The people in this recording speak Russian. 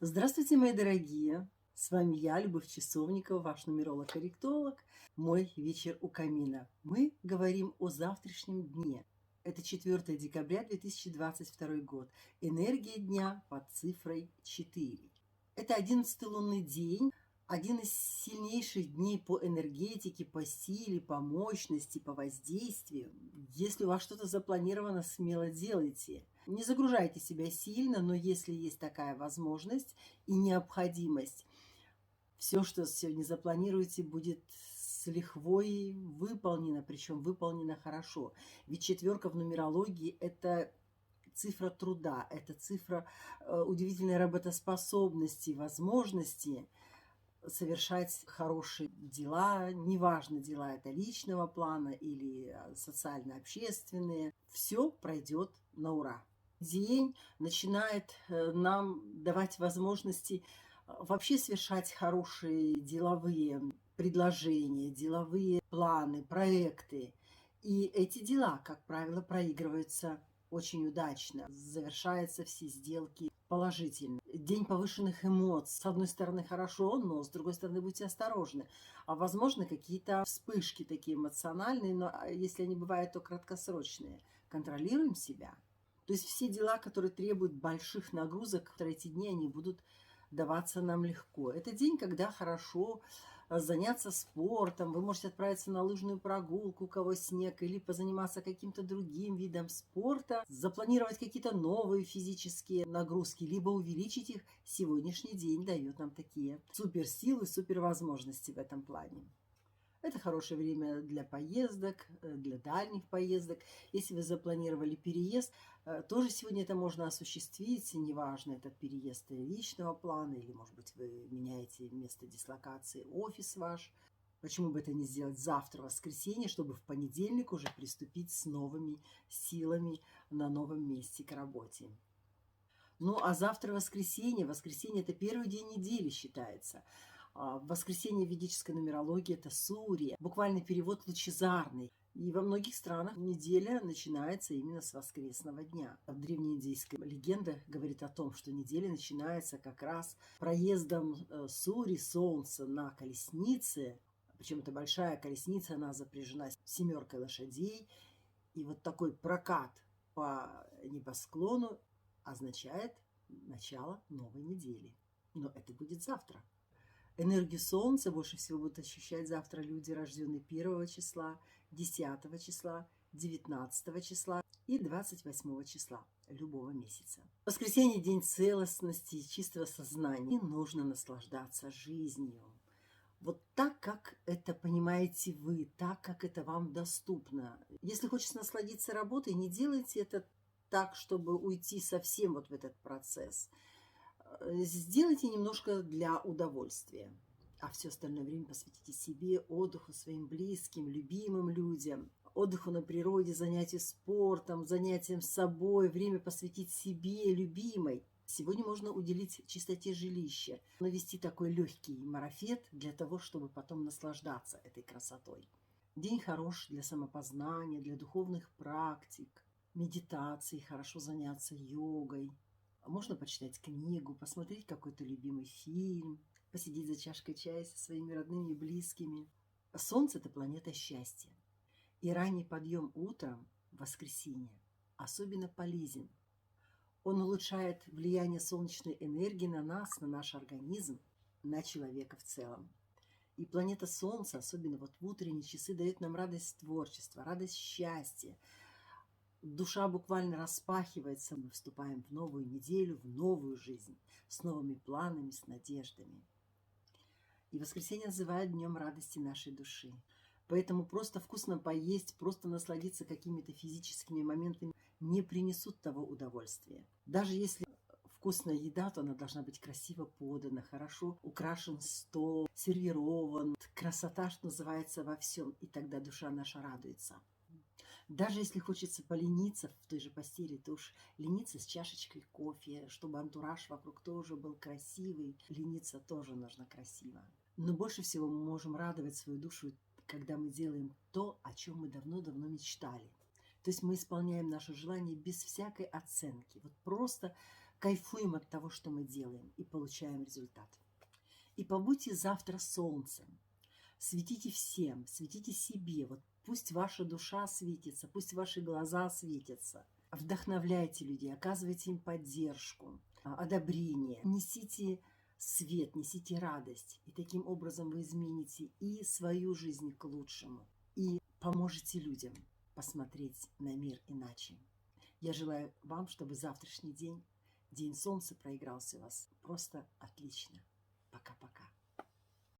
Здравствуйте, мои дорогие! С вами я, Любовь Часовникова, ваш нумеролог-корректолог. Мой вечер у камина. Мы говорим о завтрашнем дне. Это 4 декабря 2022 год. Энергия дня под цифрой 4. Это 11-й лунный день, один из сильнейших дней по энергетике, по силе, по мощности, по воздействию. Если у вас что-то запланировано, смело делайте. Не загружайте себя сильно, но если есть такая возможность и необходимость, все, что сегодня запланируете, будет с лихвой выполнено, причем выполнено хорошо. Ведь четверка в нумерологии – это цифра труда, это цифра удивительной работоспособности, возможности совершать хорошие дела, неважно, дела это личного плана или социально-общественные, все пройдет на ура. День начинает нам давать возможности вообще совершать хорошие деловые предложения, деловые планы, проекты. И эти дела, как правило, проигрываются очень удачно. Завершаются все сделки положительно. День повышенных эмоций. С одной стороны хорошо, но с другой стороны будьте осторожны. А возможно какие-то вспышки такие эмоциональные, но если они бывают, то краткосрочные. Контролируем себя. То есть все дела, которые требуют больших нагрузок, в эти дни они будут даваться нам легко. Это день, когда хорошо заняться спортом, вы можете отправиться на лыжную прогулку, у кого снег, или позаниматься каким-то другим видом спорта, запланировать какие-то новые физические нагрузки, либо увеличить их. Сегодняшний день дает нам такие суперсилы, супервозможности в этом плане. Это хорошее время для поездок, для дальних поездок. Если вы запланировали переезд, тоже сегодня это можно осуществить. Неважно, этот переезд личного плана или, может быть, вы меняете место дислокации, офис ваш. Почему бы это не сделать завтра, воскресенье, чтобы в понедельник уже приступить с новыми силами на новом месте к работе. Ну, а завтра воскресенье. Воскресенье – это первый день недели считается. Воскресенье в ведической нумерологии – это Сурья, буквальный перевод «лучезарный». И во многих странах неделя начинается именно с воскресного дня. Древнеиндийская легенда говорит о том, что неделя начинается как раз проездом Сури, Солнца, на колеснице. Причем это большая колесница, она запряжена 7 лошадей. И вот такой прокат по небосклону означает начало новой недели. Но это будет завтра. Энергию Солнца больше всего будут ощущать завтра люди, рожденные 1 числа, 10 числа, 19 числа и 28 числа любого месяца. Воскресенье – день целостности и чистого сознания. И нужно наслаждаться жизнью. Вот так, как это понимаете вы, так, как это вам доступно. Если хочется насладиться работой, не делайте это так, чтобы уйти совсем вот в этот процесс. Сделайте немножко для удовольствия, а все остальное время посвятите себе, отдыху, своим близким, любимым людям, отдыху на природе, занятию спортом, занятиям собой, время посвятить себе, любимой. Сегодня можно уделить чистоте жилища, навести такой легкий марафет для того, чтобы потом наслаждаться этой красотой. День хорош для самопознания, для духовных практик, медитации, хорошо заняться йогой. Можно почитать книгу, посмотреть какой-то любимый фильм, посидеть за чашкой чая со своими родными и близкими. Солнце – это планета счастья. И ранний подъем утром, в воскресенье, особенно полезен. Он улучшает влияние солнечной энергии на нас, на наш организм, на человека в целом. И планета Солнце, особенно вот в утренние часы, дает нам радость творчества, радость счастья. Душа буквально распахивается, мы вступаем в новую неделю, в новую жизнь, с новыми планами, с надеждами. И воскресенье называют днем радости нашей души. Поэтому просто вкусно поесть, просто насладиться какими-то физическими моментами не принесут того удовольствия. Даже если вкусная еда, то она должна быть красиво подана, хорошо украшен стол, сервирован. Красота, что называется, во всем, и тогда душа наша радуется. Даже если хочется полениться в той же постели, то уж лениться с чашечкой кофе, чтобы антураж вокруг тоже был красивый. Лениться тоже нужно красиво. Но больше всего мы можем радовать свою душу, когда мы делаем то, о чем мы давно-давно мечтали. То есть мы исполняем наше желание без всякой оценки. Вот просто кайфуем от того, что мы делаем, и получаем результат. И побудьте завтра солнцем. Светите всем, светите себе. Вот пусть ваша душа светится, пусть ваши глаза светятся. Вдохновляйте людей, оказывайте им поддержку, одобрение. Несите свет, несите радость. И таким образом вы измените и свою жизнь к лучшему, и поможете людям посмотреть на мир иначе. Я желаю вам, чтобы завтрашний день, день солнца, проигрался у вас просто отлично. Пока-пока.